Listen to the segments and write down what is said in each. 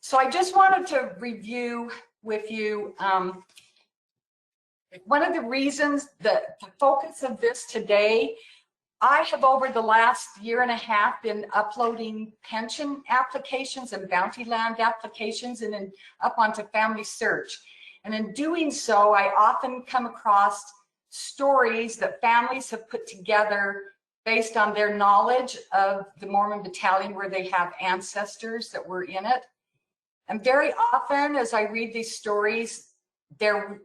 So I just wanted to review with you one of the reasons that the focus of this today, I have over the last year and a half been uploading pension applications and bounty land applications and then up onto Family Search. And in doing so, I often come across stories that families have put together based on their knowledge of the Mormon Battalion, where they have ancestors that were in it. And very often, as I read these stories,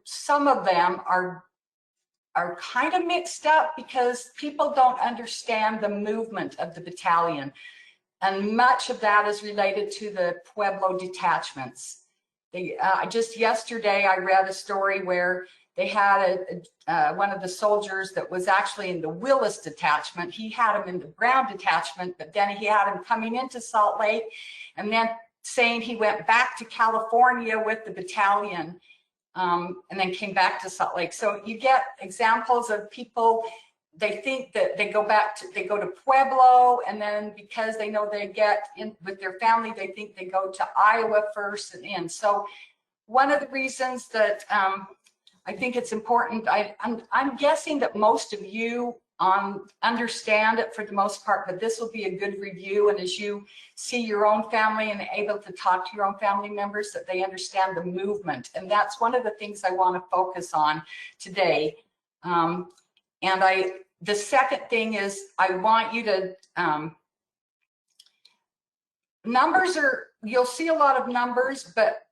some of them are kind of mixed up because people don't understand the movement of the battalion. And much of that is related to the Pueblo detachments. Just yesterday, I read a story where they had one of the soldiers that was actually in the Willis detachment. He had him in the Brown detachment, but then he had him coming into Salt Lake and then saying he went back to California with the battalion and then came back to Salt Lake. So you get examples of people, they think that they go to Pueblo, and then because they know they get in with their family, they think they go to Iowa first and in. So one of the reasons that I think it's important, I'm guessing that most of you understand it for the most part, but this will be a good review. And as you see your own family and able to talk to your own family members, that they understand the movement. And that's one of the things I want to focus on today. The second thing is I want you to, numbers are, you'll see a lot of numbers, but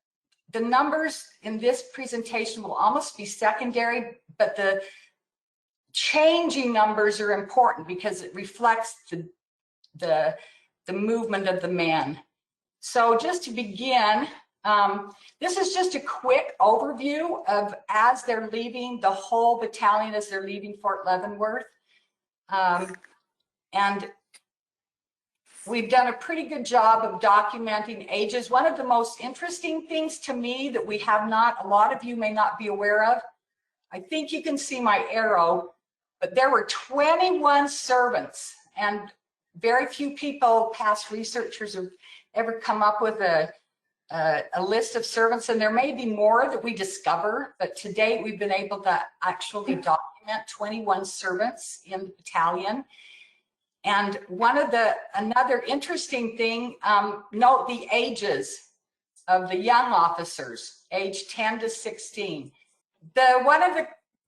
the numbers in this presentation will almost be secondary, but the changing numbers are important because it reflects the movement of the men. So just to begin, this is just a quick overview of as they're leaving, the whole battalion as they're leaving Fort Leavenworth. And we've done a pretty good job of documenting ages. One of the most interesting things to me that we have not, a lot of you may not be aware of, I think you can see my arrow, but there were 21 servants, and very few people, past researchers, have ever come up with a list of servants, and there may be more that we discover, but to date we've been able to actually document 21 servants in the battalion. And another interesting thing, note the ages of the young officers, age 10 to 16.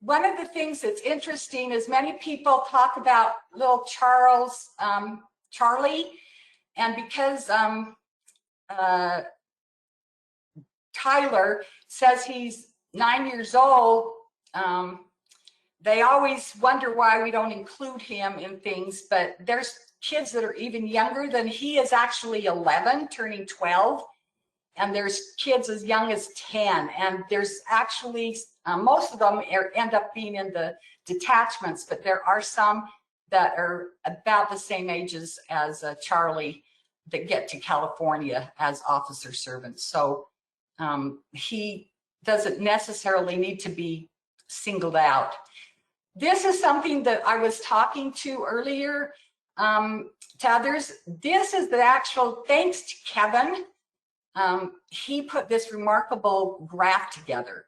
One of the things that's interesting is many people talk about little Charlie, and because Tyler says he's 9 years old, they always wonder why we don't include him in things, but there's kids that are even younger than he is, actually 11, turning 12. And there's kids as young as 10, and there's actually, most of them end up being in the detachments, but there are some that are about the same ages as Charlie that get to California as officer servants. So he doesn't necessarily need to be singled out. This is something that I was talking to earlier to others. This is the actual, thanks to Kevin, he put this remarkable graph together.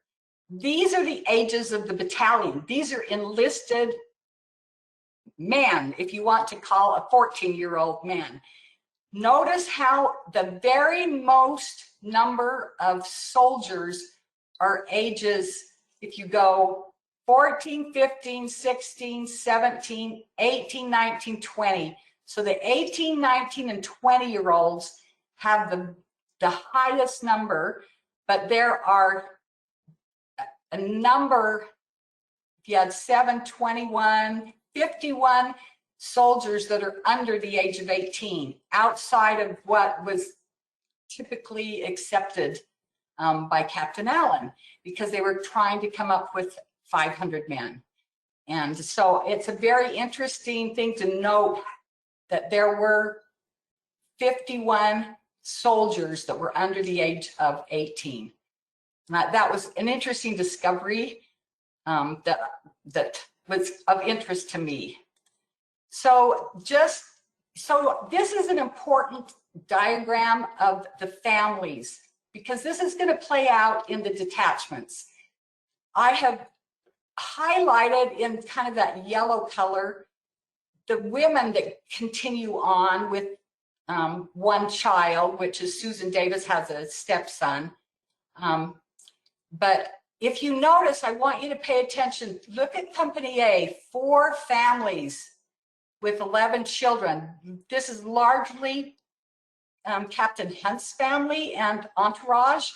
These are the ages of the battalion. These are enlisted men, if you want to call a 14-year-old man. Notice how the very most number of soldiers are ages, if you go 14, 15, 16, 17, 18, 19, 20. So the 18, 19, and 20-year-olds have the highest number, but there are a number, if you had 7, 21, 51 soldiers that are under the age of 18, outside of what was typically accepted by Captain Allen, because they were trying to come up with 500 men. And so it's a very interesting thing to note that there were 51 soldiers that were under the age of 18. That was an interesting discovery that was of interest to me. So this is an important diagram of the families, because this is going to play out in the detachments. I have highlighted in kind of that yellow color the women that continue on with one child, which is Susan Davis has a stepson. But if you notice, I want you to pay attention. Look at Company A, 4 families with 11 children. This is largely Captain Hunt's family and entourage.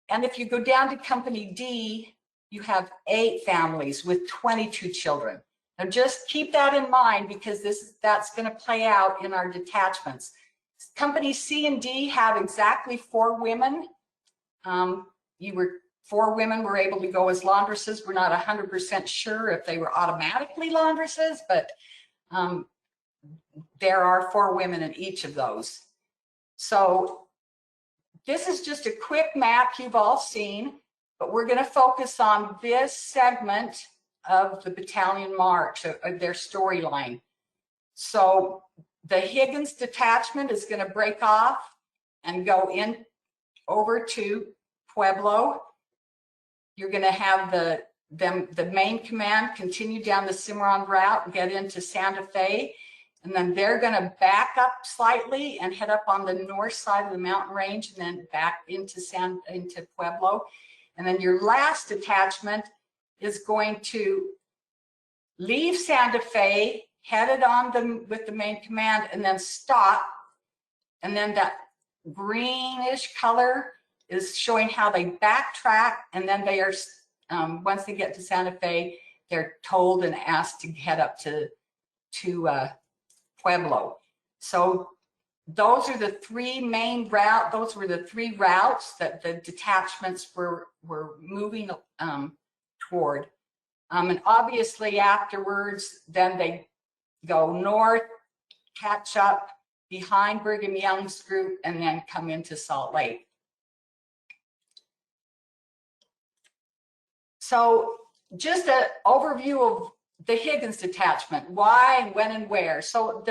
And if you go down to Company D, you have 8 families with 22 children. Now just keep that in mind, because that's going to play out in our detachments. Company C and D have exactly 4 women. 4 women were able to go as laundresses. We're not 100% sure if they were automatically laundresses, but there are 4 women in each of those. So this is just a quick map you've all seen, but we're going to focus on this segment of the battalion march, of their storyline. So the Higgins detachment is going to break off and go in over to Pueblo. You're going to have the main command continue down the Cimarron route and get into Santa Fe. And then they're going to back up slightly and head up on the north side of the mountain range and then back into Pueblo. And then your last detachment is going to leave Santa Fe, headed on with the main command, and then stop. And then that greenish color is showing how they backtrack. And then they are, once they get to Santa Fe, they're told and asked to head up to Pueblo. So those are the 3 main routes. Those were the 3 routes that the detachments were moving toward. And obviously afterwards, then they go north, catch up behind Brigham Young's group, and then come into Salt Lake. So just an overview of the Higgins detachment, why, when, and where. So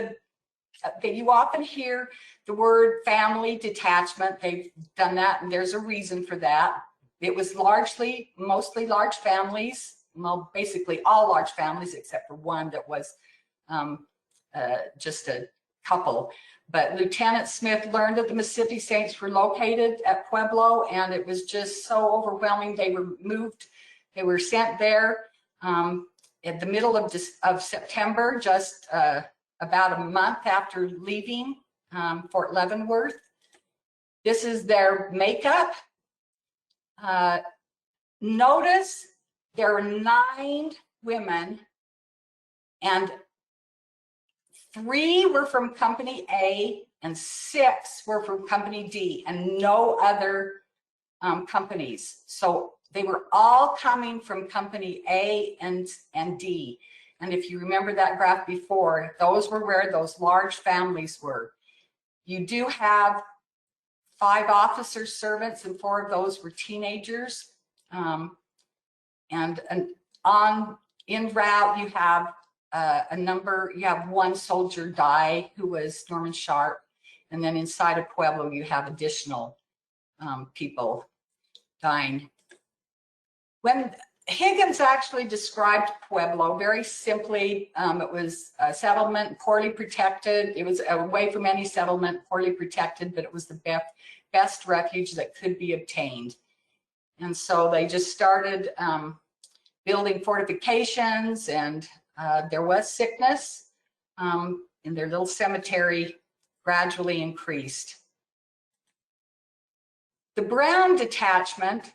you often hear the word family detachment. They've done that, and there's a reason for that. It was mostly large families, well, basically all large families except for one that was just a couple. But Lieutenant Smith learned that the Mississippi Saints were located at Pueblo, and it was just so overwhelming. They were moved, they were sent there at the middle of September, just about a month after leaving Fort Leavenworth. This is their makeup. Notice there are 9 women, and 3 were from Company A and 6 were from Company D, and no other companies. So they were all coming from Company A and D. And if you remember that graph before, those were where those large families were. You do have 5 officer servants, and 4 of those were teenagers. And in route, you have you have 1 soldier die, who was Norman Sharp. And then inside of Pueblo, you have additional people dying. When Higgins actually described Pueblo very simply, it was a settlement poorly protected. It was away from any settlement, poorly protected, but it was the best refuge that could be obtained. And so they just started building fortifications, and there was sickness, and their little cemetery gradually increased. The Brown detachment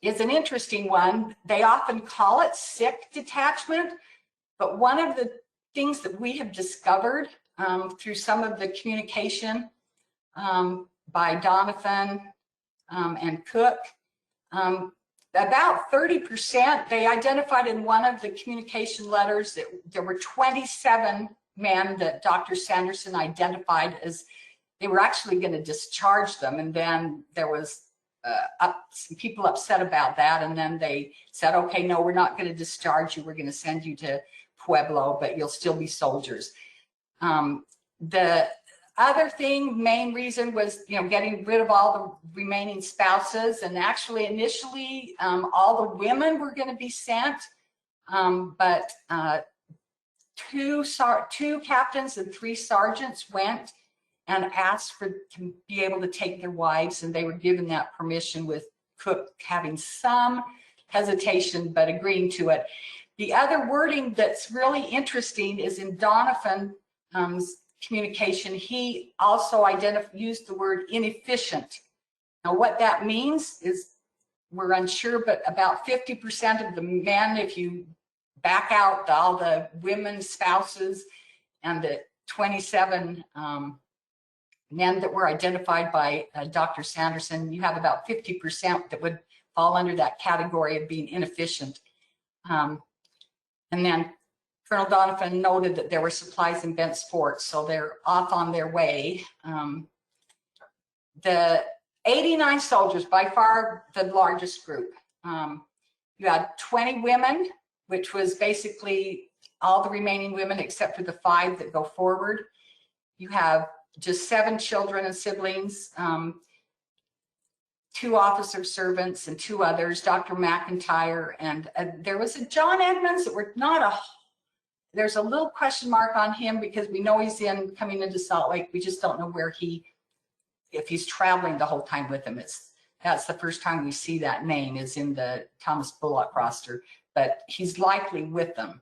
is an interesting one. They often call it sick detachment, but one of the things that we have discovered through some of the communication by Donovan and Cook, about 30%, they identified in one of the communication letters that there were 27 men that Dr. Sanderson identified as they were actually going to discharge them. And then there was some people upset about that. And then they said, okay, no, we're not going to discharge you. We're going to send you to Pueblo, but you'll still be soldiers. The other thing, main reason was, you know, getting rid of all the remaining spouses. And actually, initially, all the women were going to be sent, but two captains and 3 sergeants went and asked to be able to take their wives, and they were given that permission, with Cook having some hesitation but agreeing to it. The other wording that's really interesting is in Doniphan's communication. He also used the word inefficient. Now, what that means is we're unsure, but about 50% of the men, if you back out all the women spouses and the 27 men that were identified by Dr. Sanderson, you have about 50% that would fall under that category of being inefficient. And then Colonel Doniphan noted that there were supplies in Bent's Fort, so they're off on their way. The 89 soldiers, by far the largest group. You had 20 women, which was basically all the remaining women except for the 5 that go forward. You have just 7 children and siblings, 2 officer servants and 2 others, Dr. McIntyre, and there was a John Edmonds that were not there's a little question mark on him because we know he's coming into Salt Lake. We just don't know if he's traveling the whole time with them. That's the first time we see that name is in the Thomas Bullock roster, but he's likely with them.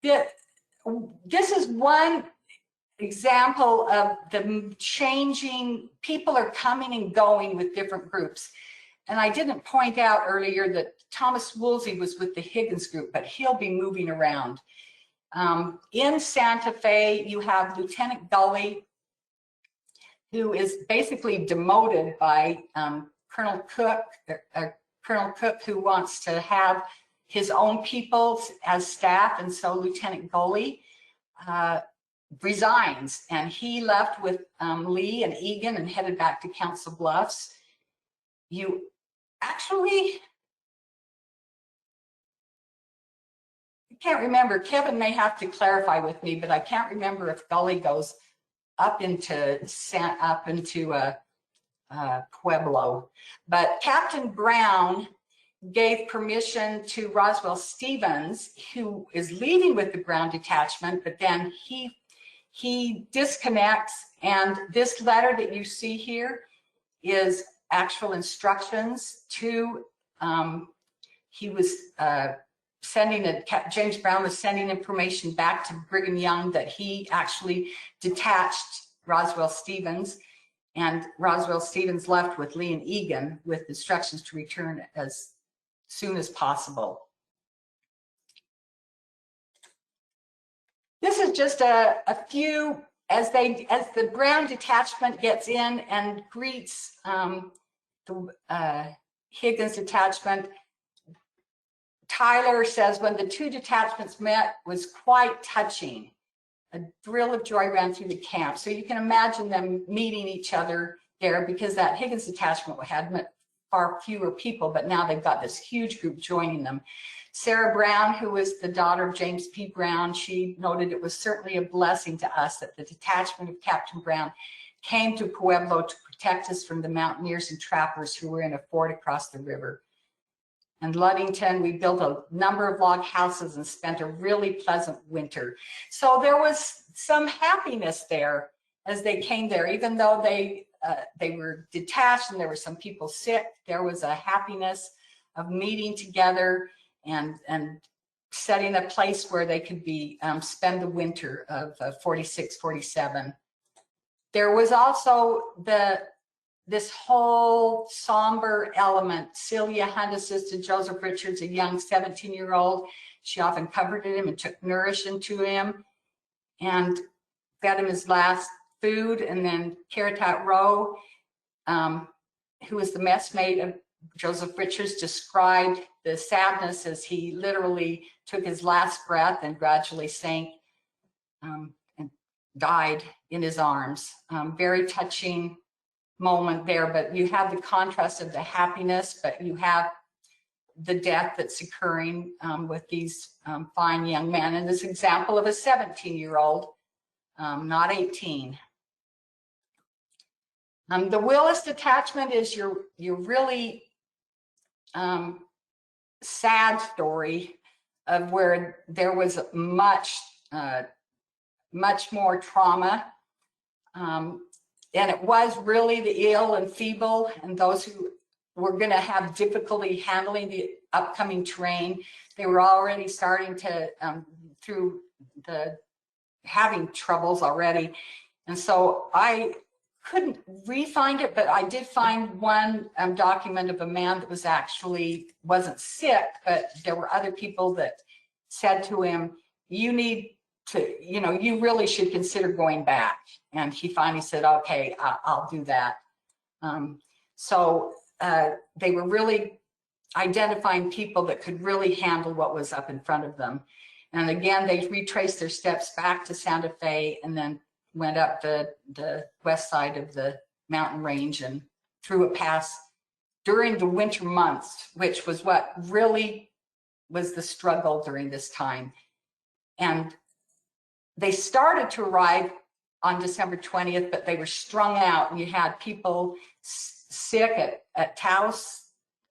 This is one example of the changing. People are coming and going with different groups. And I didn't point out earlier that Thomas Woolsey was with the Higgins group, but he'll be moving around. In Santa Fe, you have Lieutenant Gully, who is basically demoted by Colonel Cook, who wants to have his own people as staff, and so Lieutenant Gully resigns, and he left with Lee and Egan and headed back to Council Bluffs. You actually, I can't remember, Kevin may have to clarify with me, but I can't remember if Gully goes up into Pueblo. But Captain Brown gave permission to Roswell Stevens, who is leaving with the ground detachment, but then he disconnects, and this letter that you see here is actual instructions to, he was James Brown was sending information back to Brigham Young that he actually detached Roswell Stevens, and Roswell Stevens left with Lee and Egan with instructions to return as soon as possible. This is just a few, as the Brown detachment gets in and greets the Higgins detachment. Tyler says, when the 2 detachments met was quite touching. A thrill of joy ran through the camp. So you can imagine them meeting each other there, because that Higgins detachment had met far fewer people, but now they've got this huge group joining them. Sarah Brown, who was the daughter of James P. Brown, she noted it was certainly a blessing to us that the detachment of Captain Brown came to Pueblo to protect us from the mountaineers and trappers who were in a fort across the river. And Ludington, we built a number of log houses and spent a really pleasant winter. So there was some happiness there as they came there, even though they were detached and there were some people sick. There was a happiness of meeting together and setting a place where they could be spend the winter of 46, 47. There was also this whole somber element. Celia Hunt assisted Joseph Richards, a young 17-year-old. She often comforted him and took nourishment to him and fed him his last food. And then Caritat Rowe, who was the messmate of Joseph Richards, described the sadness as he literally took his last breath and gradually sank and died in his arms. Very touching moment there, but you have the contrast of the happiness, but you have the death that's occurring with these fine young men. And this example of a 17-year-old not 18. The Willis detachment is your really sad story of where there was much more trauma. And it was really the ill and feeble and those who were going to have difficulty handling the upcoming terrain. They were already starting to, through the having troubles already. And so I couldn't re-find it, but I did find one document of a man that was wasn't sick, but there were other people that said to him, you need to, you really should consider going back. And he finally said, okay, I'll do that. So they were really identifying people that could really handle what was up in front of them. And again, they retraced their steps back to Santa Fe and then went up the west side of the mountain range and through a pass during the winter months, which was what really was the struggle during this time. And they started to arrive on December 20th, but they were strung out, and you had people sick at Taos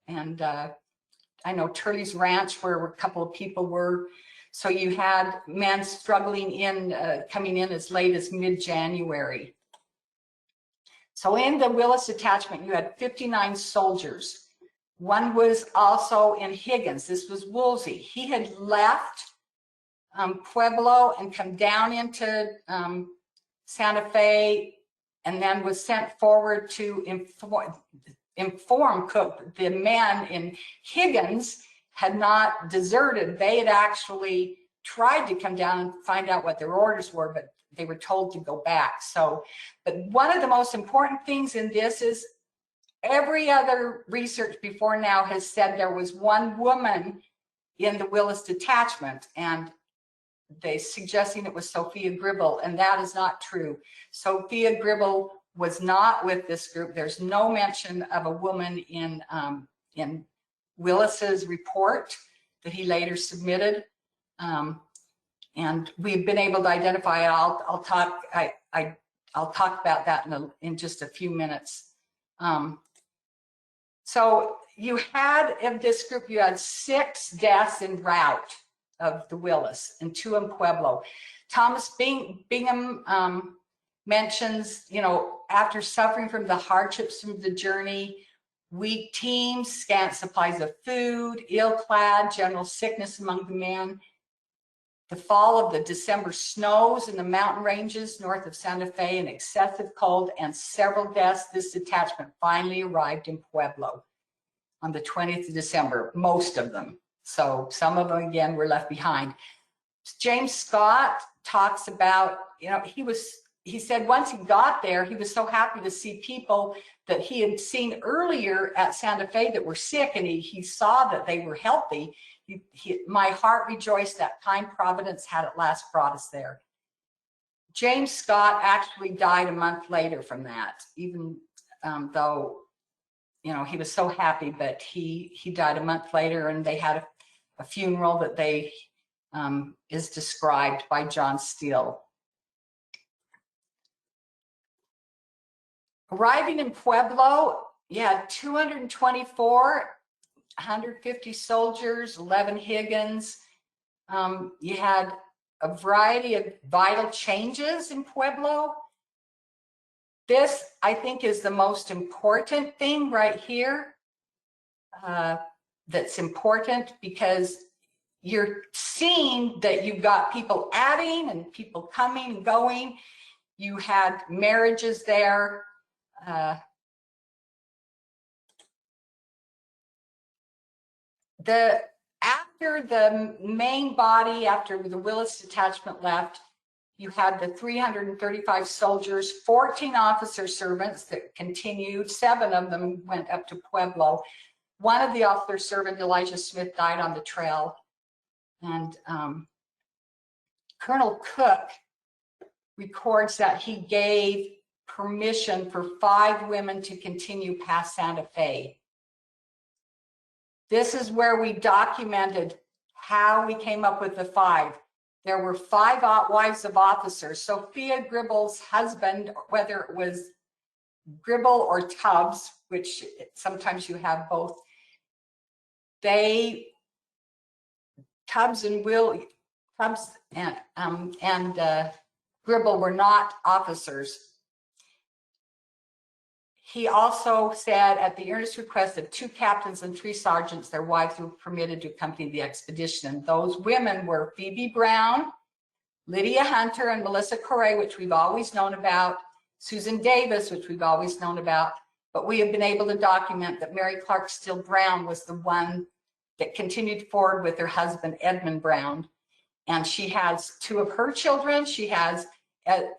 and I know Turley's Ranch, where a couple of people were. So you had men struggling coming in as late as mid-January. So in the Willis detachment, you had 59 soldiers. One was also in Higgins. This was Woolsey. He had left Pueblo and come down into Santa Fe and then was sent forward to inform Cook. The men in Higgins had not deserted. They had actually tried to come down and find out what their orders were, but they were told to go back. So, but one of the most important things in this is every other research before now has said there was one woman in the Willis detachment, and they suggesting it was Sophia Gribble, and that is not true. Sophia Gribble was not with this group. There's no mention of a woman in Willis's report that he later submitted, and we've been able to identify it. I'll talk about that in just a few minutes. So you had in this group, you had 6 deaths en route of the Willis and 2 in Pueblo. Thomas Bingham mentions, after suffering from the hardships of the journey, weak teams, scant supplies of food, ill-clad, general sickness among the men, the fall of the December snows in the mountain ranges north of Santa Fe, and excessive cold, and several deaths, this detachment finally arrived in Pueblo on the 20th of December, most of them. So some of them, again, were left behind. James Scott talks about, he said once he got there, he was so happy to see people that he had seen earlier at Santa Fe that were sick, and he saw that they were healthy. My heart rejoiced that kind providence had at last brought us there. James Scott actually died a month later from that, even though, he was so happy, but he died a month later, and they had a funeral that is described by John Steele. Arriving in Pueblo, you had 224, 150 soldiers, 11 Higgins. You had a variety of vital changes in Pueblo. This, I think, is the most important thing right here. That's important because you're seeing that you've got people adding and people coming and going. You had marriages there. After the main body, after the Willis detachment left, you had the 335 soldiers, 14 officer servants that continued. 7 of them went up to Pueblo. One of the officer servant, Elijah Smith, died on the trail. And Colonel Cook records that he gave permission for 5 women to continue past Santa Fe. This is where we documented how we came up with the 5. there were 5 wives of officers. Sophia Gribble's husband, whether it was Gribble or Tubbs, which sometimes you have both, Tubbs and Gribble were not officers. He also said, at the earnest request of 2 captains and 3 sergeants, their wives were permitted to accompany the expedition. And those women were Phoebe Brown, Lydia Hunter, and Melissa Correa, which we've always known about, Susan Davis, which we've always known about, but we have been able to document that Mary Clark Steele Brown was the one that continued forward with her husband, Edmund Brown. And she has 2 of her children. She has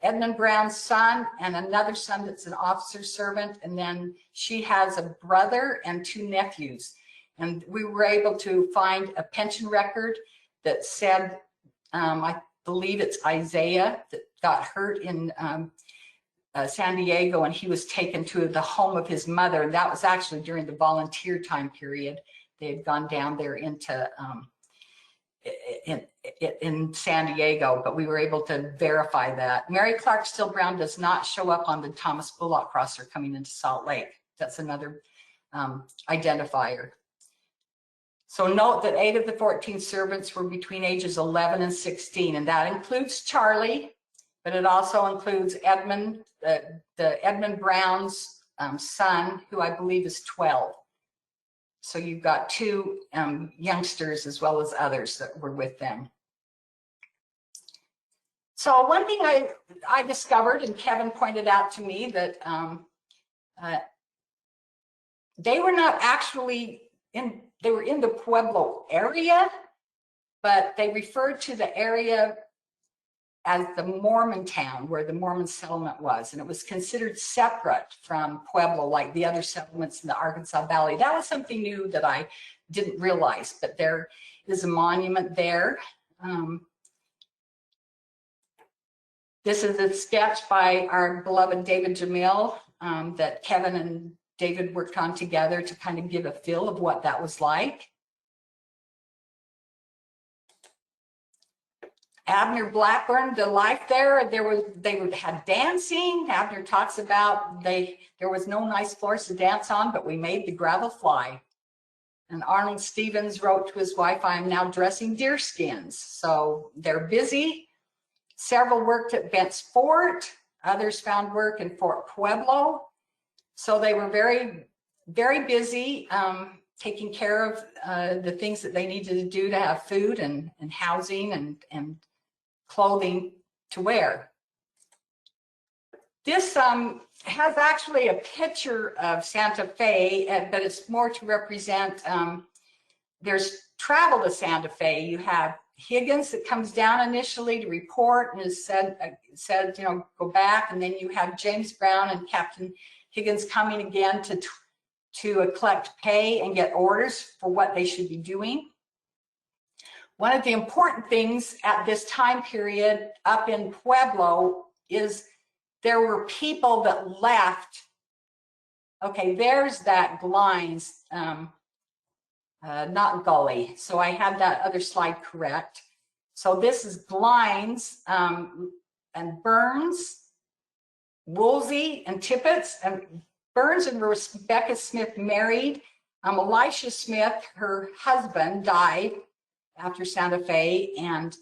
Edmund Brown's son and another son that's an officer servant. And then she has a brother and 2 nephews. And we were able to find a pension record that said, I believe it's Isaiah, that got hurt in San Diego, and he was taken to the home of his mother. And that was actually during the volunteer time period. They had gone down there into in San Diego, but we were able to verify that. Mary Clark Steele Brown does not show up on the Thomas Bullock crosser coming into Salt Lake. That's another identifier. So note that 8 of the 14 servants were between ages 11 and 16, and that includes Charlie, but it also includes Edmund, the Edmund Brown's son, who I believe is 12. So you've got 2 youngsters as well as others that were with them. So one thing I discovered, and Kevin pointed out to me, that they were not actually they were in the Pueblo area, but they referred to the area as the Mormon town, where the Mormon settlement was, and it was considered separate from Pueblo, like the other settlements in the Arkansas Valley. That was something new that I didn't realize, but there is a monument there. This is a sketch by our beloved David Jamil that Kevin and David worked on together to kind of give a feel of what that was like. Abner Blackburn, the life there, they had dancing. Abner talks about there was no nice floors to dance on, but we made the gravel fly. And Arnold Stevens wrote to his wife, "I am now dressing deer skins." So they're busy. Several worked at Bent's Fort. Others found work in Fort Pueblo. So they were very, very busy taking care of the things that they needed to do to have food and housing and clothing to wear. This has actually a picture of Santa Fe, but it's more to represent, there's travel to Santa Fe. You have Higgins that comes down initially to report and is said, you know, go back. And then you have James Brown and Captain Higgins coming again to collect pay and get orders for what they should be doing. One of the important things at this time period up in Pueblo is there were people that left. Okay, there's that Glines, not Gully. So I had that other slide correct. So this is Glines and Burns, Woolsey and Tippett, and Burns and Rebecca Smith married. Elisha Smith, her husband, died after Santa Fe, and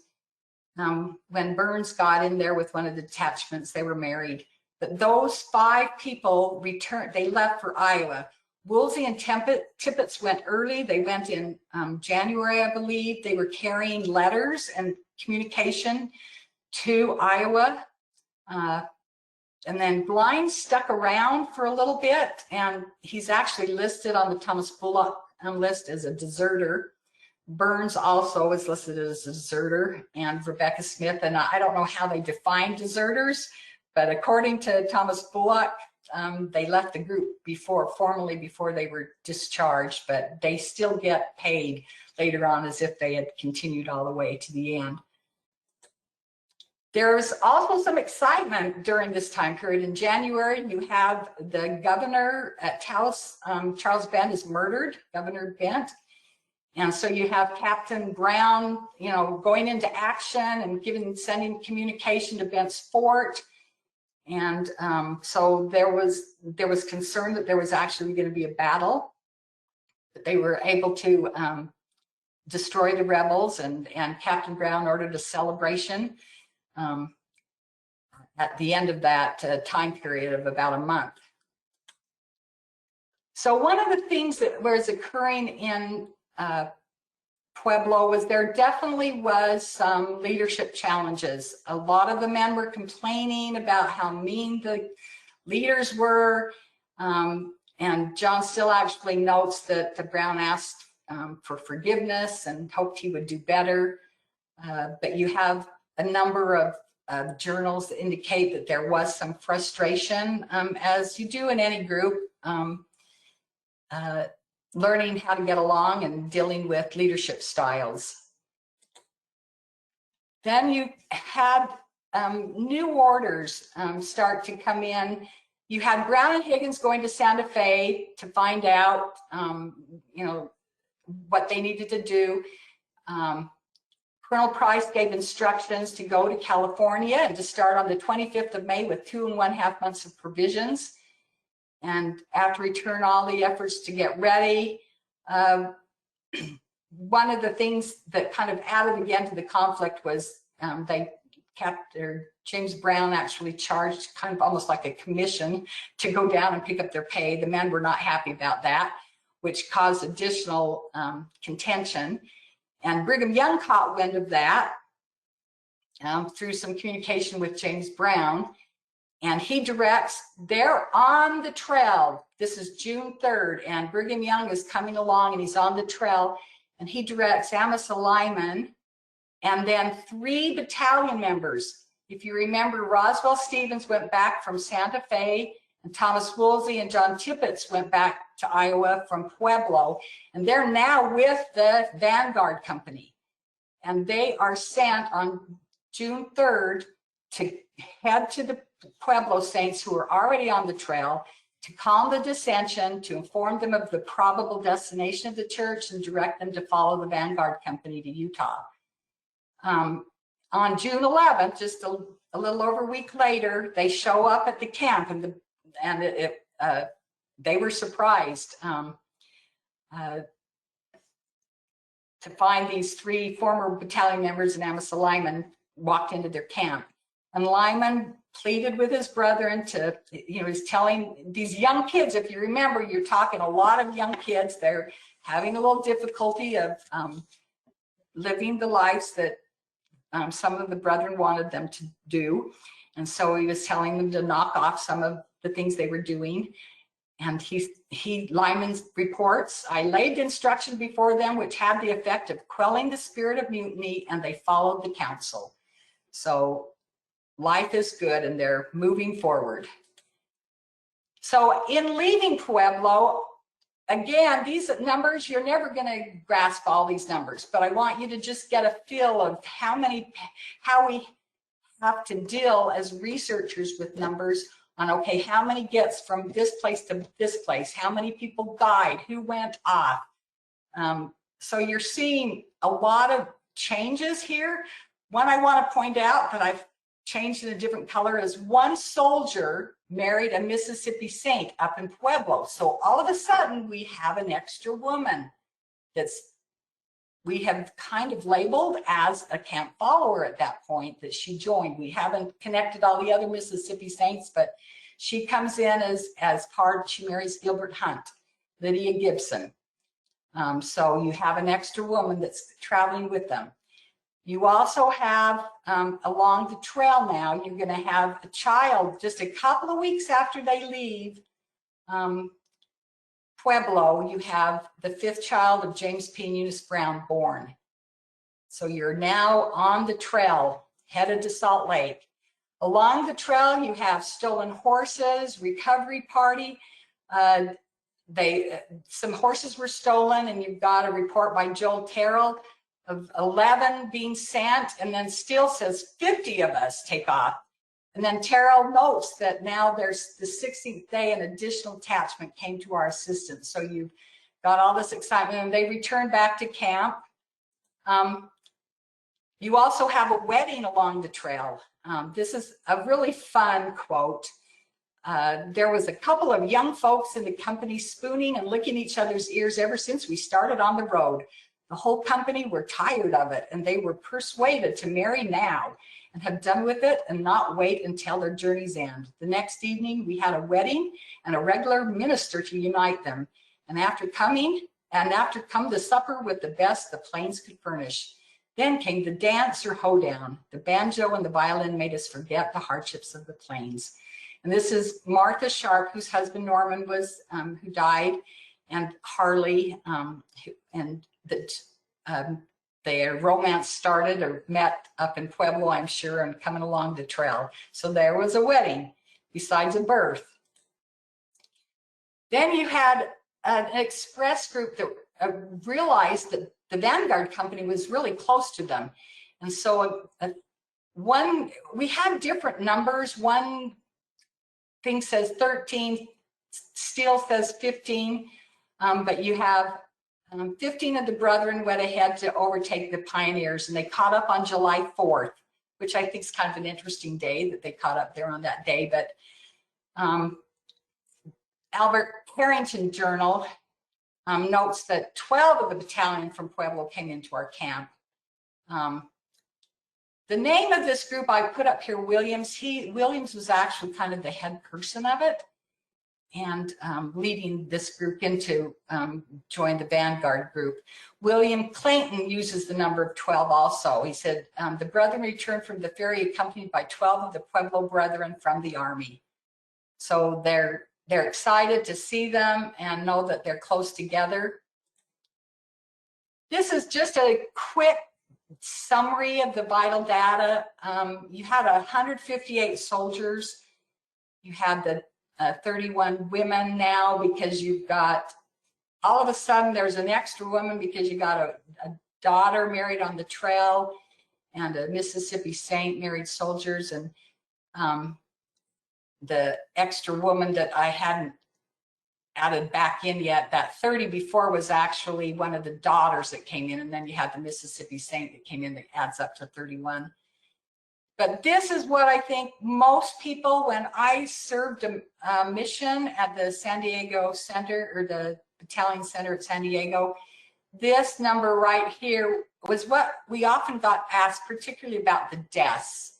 when Burns got in there with one of the detachments, they were married. But those 5 people returned, they left for Iowa. Woolsey and Tippett went early. They went in January, I believe. They were carrying letters and communication to Iowa. And then Glines stuck around for a little bit, and he's actually listed on the Thomas Bullock list as a deserter. Burns also is listed as a deserter, and Rebecca Smith, and I don't know how they define deserters, but according to Thomas Bullock, they left the group formally before they were discharged, but they still get paid later on as if they had continued all the way to the end. There's also some excitement during this time period. In January, you have the governor at Taos, Charles Bent is murdered, Governor Bent. And so you have Captain Brown, you know, going into action and sending communication to Bent's Fort. And so there was concern that there was actually going to be a battle, but they were able to destroy the rebels, and Captain Brown ordered a celebration at the end of that time period of about a month. So one of the things that was occurring in Pueblo was there definitely was some leadership challenges. A lot of the men were complaining about how mean the leaders were, and John still actually notes that the Brown asked for forgiveness and hoped he would do better. But you have a number of journals that indicate that there was some frustration, as you do in any group, learning how to get along and dealing with leadership styles. Then you had new orders start to come in. You had Brown and Higgins going to Santa Fe to find out, you know, what they needed to do. Colonel Price gave instructions to go to California and to start on the 25th of May with 2½ months of provisions. And after return all the efforts to get ready, one of the things that kind of added again to the conflict was James Brown actually charged kind of almost like a commission to go down and pick up their pay. The men were not happy about that, which caused additional contention. And Brigham Young caught wind of that through some communication with James Brown. And he directs, they're on the trail. This is June 3rd, and Brigham Young is coming along and he's on the trail, and he directs Amos Lyman and then 3 battalion members. If you remember, Roswell Stevens went back from Santa Fe, and Thomas Woolsey and John Tippett went back to Iowa from Pueblo, and they're now with the Vanguard Company. And they are sent on June 3rd to head to the Pueblo Saints who are already on the trail, to calm the dissension, to inform them of the probable destination of the church, and direct them to follow the Vanguard Company to Utah. On June 11th, just a little over a week later, they show up at the camp, and they were surprised to find these 3 former battalion members and Amos Lyman walked into their camp. And Lyman pleaded with his brethren to, you know, he's telling these young kids, if you remember, you're talking a lot of young kids, they're having a little difficulty of living the lives that some of the brethren wanted them to do. And so he was telling them to knock off some of the things they were doing. And Lyman reports, I laid the instruction before them, which had the effect of quelling the spirit of mutiny, and they followed the counsel. So life is good, and they're moving forward. So in leaving Pueblo, again, these numbers, you're never going to grasp all these numbers, but I want you to just get a feel of how we have to deal as researchers with numbers on, okay, how many gets from this place to this place, how many people died, who went off. So you're seeing a lot of changes here. One I want to point out that I've changed in a different color is one soldier married a Mississippi Saint up in Pueblo. So all of a sudden we have an extra woman we have kind of labeled as a camp follower at that point that she joined. We haven't connected all the other Mississippi Saints, but she comes in as part, she marries Gilbert Hunt, Lydia Gibson. So you have an extra woman that's traveling with them. You also have, along the trail now, you're going to have a child just a couple of weeks after they leave Pueblo. You have the 5th child of James P. and Eunice Brown born. So you're now on the trail, headed to Salt Lake. Along the trail, you have stolen horses, recovery party. Some horses were stolen, and you've got a report by Joel Terrell of 11 being sent, and then still says 50 of us take off. And then Terrell notes that now there's the 16th day an additional detachment came to our assistance. So you've got all this excitement, and they returned back to camp. You also have a wedding along the trail. This is a really fun quote. There was a couple of young folks in the company spooning and licking each other's ears ever since we started on the road. The whole company were tired of it, and they were persuaded to marry now and have done with it and not wait until their journey's end. The next evening, we had a wedding and a regular minister to unite them. And after come to supper with the best the plains could furnish. Then came the dance or hoedown. The banjo and the violin made us forget the hardships of the plains. And this is Martha Sharp, whose husband Norman was, who died, and Harley, and that their romance started or met up in Pueblo, I'm sure, and coming along the trail. So there was a wedding besides a birth. Then you had an express group that realized that the Vanguard Company was really close to them. And so we had different numbers. One thing says 13, Steele says 15, but you have 15 of the brethren went ahead to overtake the pioneers, and they caught up on July 4th, which I think is kind of an interesting day that they caught up there on that day. But Albert Carrington Journal notes that 12 of the battalion from Pueblo came into our camp. The name of this group I put up here, Williams. Williams was actually kind of the head person of it, and leading this group into join the Vanguard group. William Clayton uses the number of 12 also. He said, the brethren returned from the ferry accompanied by 12 of the Pueblo brethren from the army. So they're excited to see them and know that they're close together. This is just a quick summary of the vital data. You had 158 soldiers. You had the 31 women now, because you've got, all of a sudden there's an extra woman because you got a daughter married on the trail and a Mississippi Saint married soldiers, and the extra woman that I hadn't added back in yet, that 30 before was actually one of the daughters that came in, and then you had the Mississippi Saint that came in that adds up to 31. But this is what I think most people, when I served a mission at the San Diego Center, or the Battalion Center at San Diego, this number right here was what we often got asked, particularly about the deaths.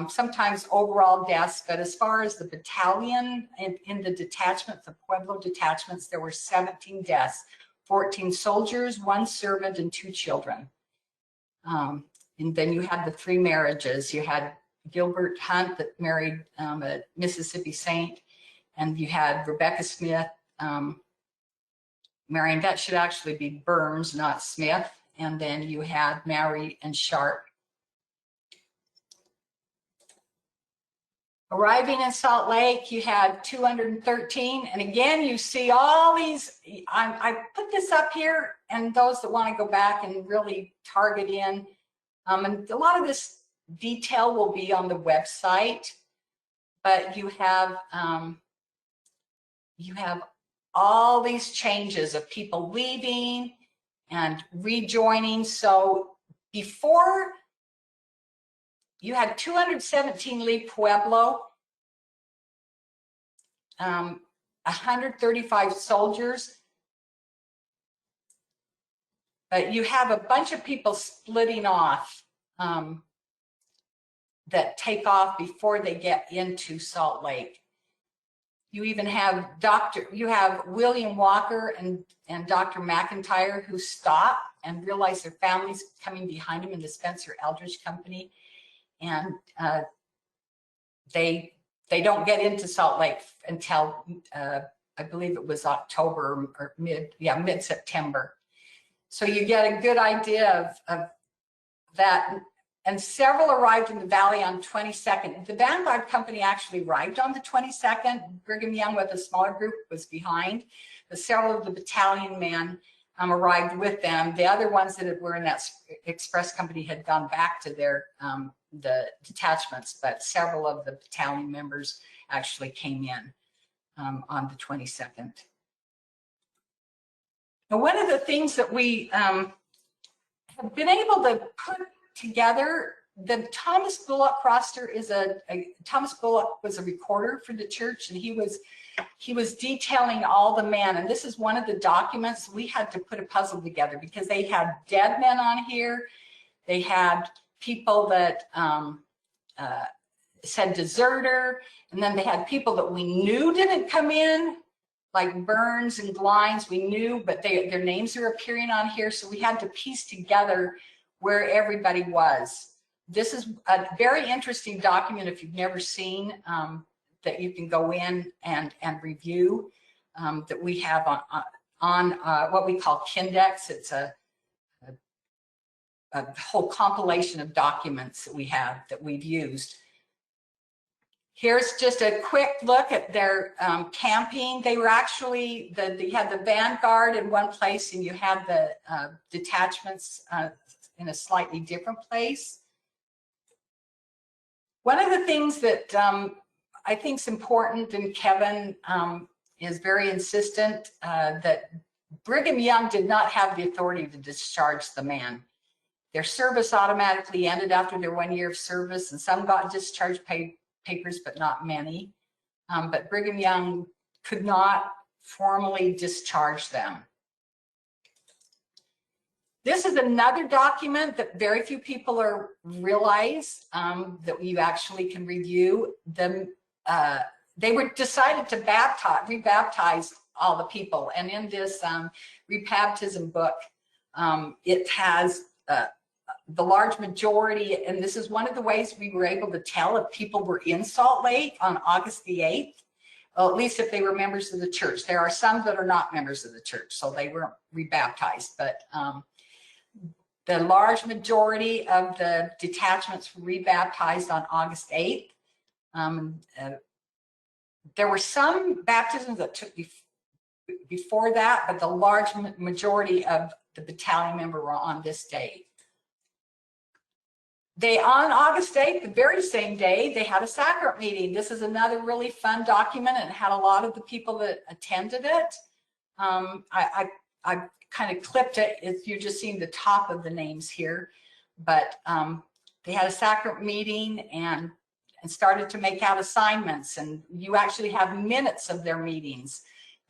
Sometimes overall deaths, but as far as the battalion in the detachment, the Pueblo detachments, there were 17 deaths, 14 soldiers, 1 servant, and 2 children. And then you had the 3 marriages. You had Gilbert Hunt that married a Mississippi Saint, and you had Rebecca Smith marrying, that should actually be Burns, not Smith. And then you had Mary and Sharp. Arriving in Salt Lake, you had 213. And again, you see all these, I put this up here, and those that want to go back and really target in, and a lot of this detail will be on the website, but you have all these changes of people leaving and rejoining. So before, you had 217 leave Pueblo, 135 soldiers, but you have a bunch of people splitting off that take off before they get into Salt Lake. You even have William Walker and Dr. McIntyre, who stop and realize their families coming behind them in the Spencer Eldridge Company. And they don't get into Salt Lake until I believe it was October or mid-September. So you get a good idea of that. And several arrived in the valley on 22nd. The Vanguard Company actually arrived on the 22nd. Brigham Young with a smaller group was behind, but several of the battalion men arrived with them. The other ones that were in that express company had gone back to their the detachments, but several of the battalion members actually came in on the 22nd. Now, one of the things that we have been able to put together, the Thomas Bullock roster is Thomas Bullock was a recorder for the church, and he was detailing all the men. And this is one of the documents. We had to put a puzzle together because they had dead men on here. They had people that said deserter, and then they had people that we knew didn't come in, like Burns and Glines, we knew, but their names are appearing on here. So we had to piece together where everybody was. This is a very interesting document if you've never seen, that you can go in and review, that we have on what we call Kindex. It's a whole compilation of documents that we have that we've used. Here's just a quick look at their camping. They were actually, you had the vanguard in one place, and you had the detachments in a slightly different place. One of the things that I think is important, and Kevin is very insistent, that Brigham Young did not have the authority to discharge the man. Their service automatically ended after their 1 year of service, and some got discharge papers, but not many. But Brigham Young could not formally discharge them. This is another document that very few people realize that you actually can review them. They were decided to rebaptize all the people, and in this rebaptism book, it has the large majority, and this is one of the ways we were able to tell if people were in Salt Lake on August the 8th, well, at least if they were members of the church. There are some that are not members of the church, so they weren't rebaptized, but the large majority of the detachments were rebaptized on August 8th. There were some baptisms that took before that, but the large majority of the battalion member were on this day. On August 8th, the very same day, they had a sacrament meeting. This is another really fun document, and it had a lot of the people that attended it. I kind of clipped it. You're just seeing the top of the names here, but they had a sacrament meeting and started to make out assignments, and you actually have minutes of their meetings,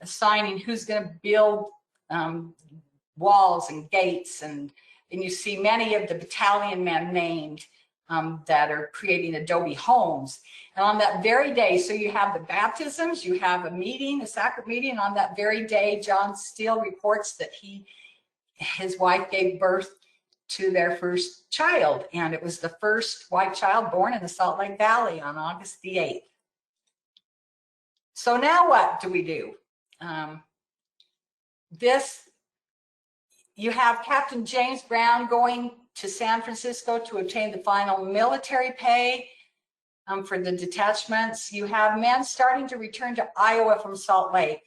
assigning who's going to build walls and gates, and you see many of the battalion men named that are creating adobe homes. And on that very day, so you have the baptisms, you have a meeting, a sacrament meeting, and on that very day, John Steele reports that his wife gave birth to their first child, and it was the first white child born in the Salt Lake Valley on August the 8th. So now what do we do? You have Captain James Brown going to San Francisco to obtain the final military pay for the detachments. You have men starting to return to Iowa from Salt Lake.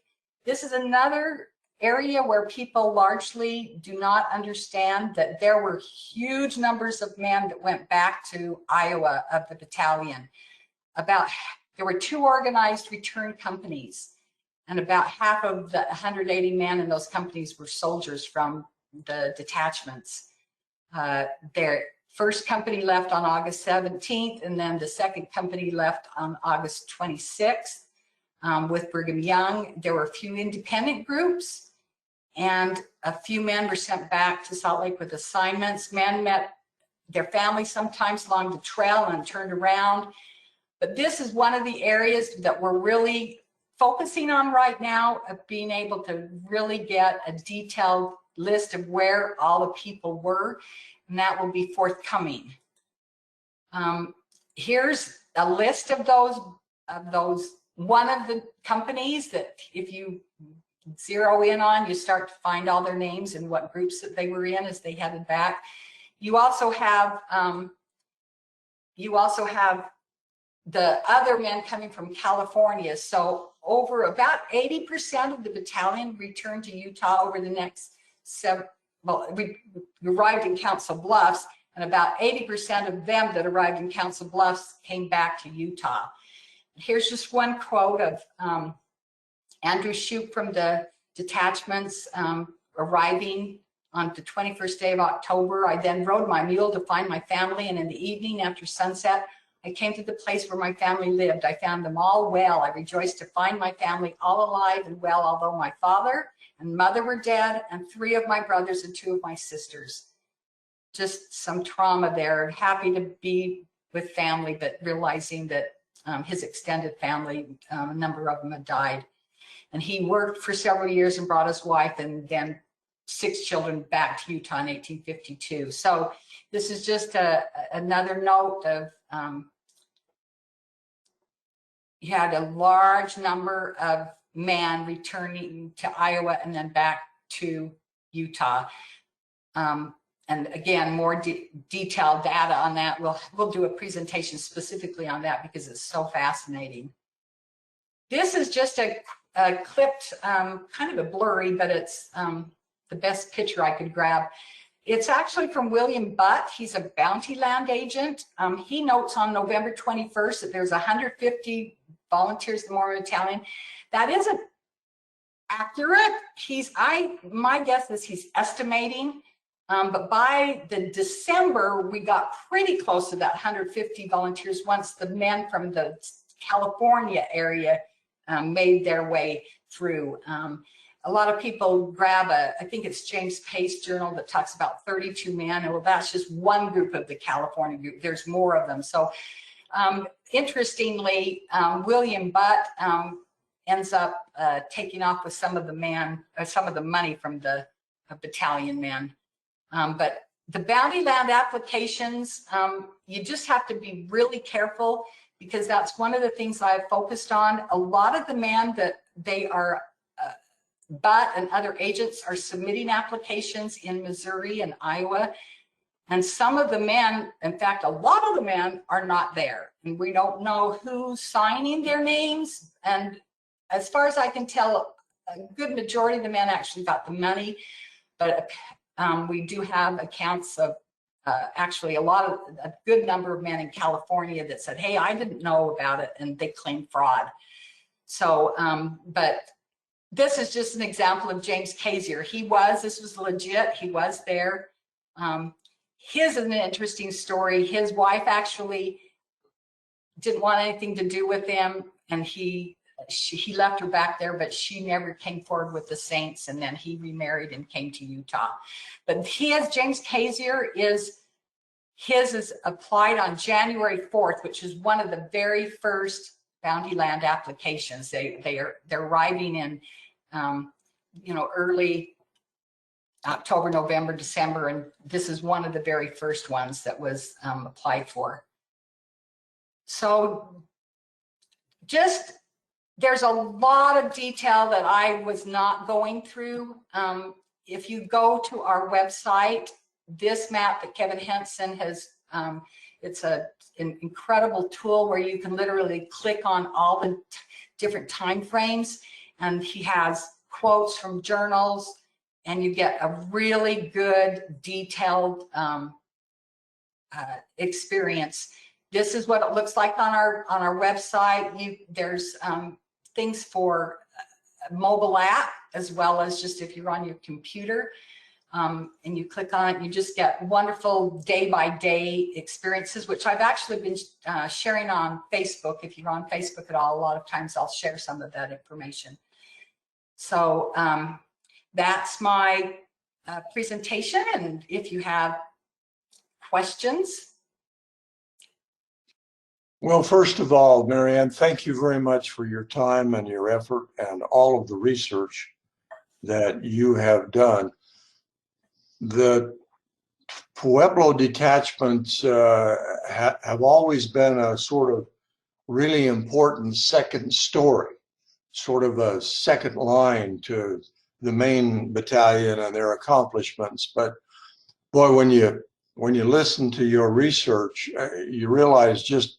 This is another area where people largely do not understand that there were huge numbers of men that went back to Iowa of the battalion. There were 2 organized return companies, and about half of the 180 men in those companies were soldiers from the detachments. Their first company left on August 17th, and then the second company left on August 26th with Brigham Young. There were a few independent groups, and a few men were sent back to Salt Lake with assignments. Men met their families sometimes along the trail and turned around. But this is one of the areas that we're really focusing on right now, of being able to really get a detailed list of where all the people were, and that will be forthcoming. Here's a list of those, one of the companies that if you zero in on, you start to find all their names and what groups that they were in as they headed back. You also have the other men coming from California. So over about 80% of the battalion returned to Utah over the next 7, well, we arrived in Council Bluffs, and about 80% of them that arrived in Council Bluffs came back to Utah. Here's just one quote of Andrew Shoup from the detachments. arriving on the 21st day of October. I then rode my mule to find my family, and in the evening after sunset, I came to the place where my family lived. I found them all well. I rejoiced to find my family all alive and well, although my father and mother were dead, and 3 of my brothers and 2 of my sisters. Just some trauma there. Happy to be with family, but realizing that his extended family, a number of them had died. And he worked for several years and brought his wife and then 6 children back to Utah in 1852. So this is just another note of, he had a large number of men returning to Iowa and then back to Utah. And again, more detailed data on that. We'll do a presentation specifically on that because it's so fascinating. This is just a clipped, kind of a blurry, but it's the best picture I could grab. It's actually from William Butt. He's a bounty land agent. He notes on November 21st that there's 150 volunteers in the Mormon Battalion. That isn't accurate. My guess is he's estimating. But by the December, we got pretty close to that 150 volunteers once the men from the California area made their way through. A lot of people grab I think it's James Pace journal that talks about 32 men. Well, that's just one group of the California group. There's more of them. So interestingly, William Butt ends up taking off with some of the money from the battalion men. But the bounty land applications, you just have to be really careful because that's one of the things I've focused on. A lot of the men that they are, Butt and other agents are submitting applications in Missouri and Iowa. And some of the men, in fact, a lot of the men are not there. And we don't know who's signing their names. And as far as I can tell, a good majority of the men actually got the money. But we do have accounts of actually a good number of men in California that said, hey, I didn't know about it, and they claimed fraud. So, but this is just an example of James Kasier. This was legit, he was there. His is an interesting story. His wife actually didn't want anything to do with him, and he left her back there, but she never came forward with the Saints, and then he remarried and came to Utah. But James Kasier his is applied on January 4th, which is one of the very first bounty land applications. They're arriving in early October, November, December, and this is one of the very first ones that was applied for. So there's a lot of detail that I was not going through. If you go to our website, this map that Kevin Henson has, it's an incredible tool where you can literally click on all the different time frames, and he has quotes from journals, and you get a really good detailed experience. This is what it looks like on our website. There's things for mobile app, as well as just if you're on your computer and you click on it, you just get wonderful day-by-day experiences, which I've actually been sharing on Facebook. If you're on Facebook at all, a lot of times I'll share some of that information. So that's my presentation, and if you have questions. Well, first of all, Mary Ann, thank you very much for your time and your effort and all of the research that you have done. The Pueblo detachments have always been a sort of really important second story, sort of a second line to the main battalion and their accomplishments. But boy, when you listen to your research, you realize just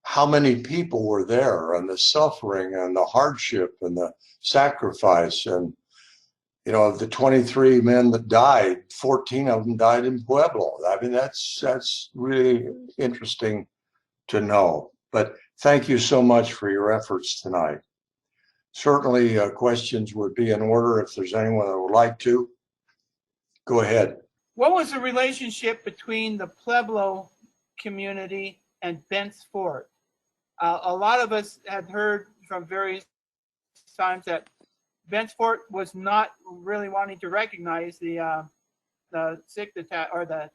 how many people were there, and the suffering and the hardship and the sacrifice. And of the 23 men that died, 14 of them died in Pueblo. I mean, that's really interesting to know. But thank you so much for your efforts tonight. Certainly questions would be in order if there's anyone that would like to. Go ahead. What was the relationship between the Pueblo community and Bent's Fort? A lot of us had heard from various times that Bent's Fort was not really wanting to recognize the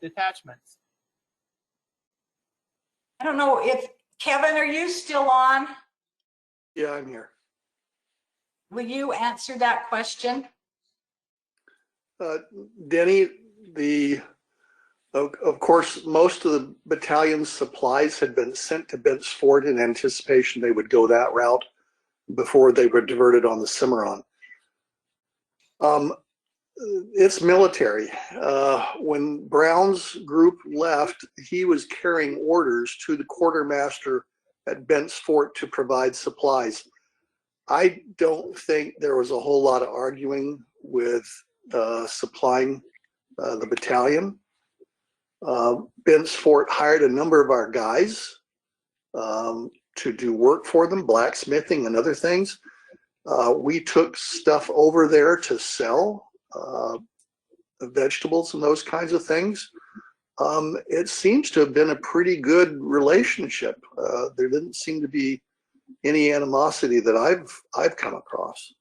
detachments. I don't know if, Kevin, are you still on? Yeah, I'm here. Will you answer that question? Denny, of course, most of the battalion's supplies had been sent to Bent's Fort in anticipation they would go that route before they were diverted on the Cimarron. It's military. When Brown's group left, he was carrying orders to the quartermaster at Bent's Fort to provide supplies. I don't think there was a whole lot of arguing with supplying the battalion. Bent's Fort hired a number of our guys to do work for them, blacksmithing and other things. We took stuff over there to sell, vegetables and those kinds of things. It seems to have been a pretty good relationship. There didn't seem to be any animosity that I've come across.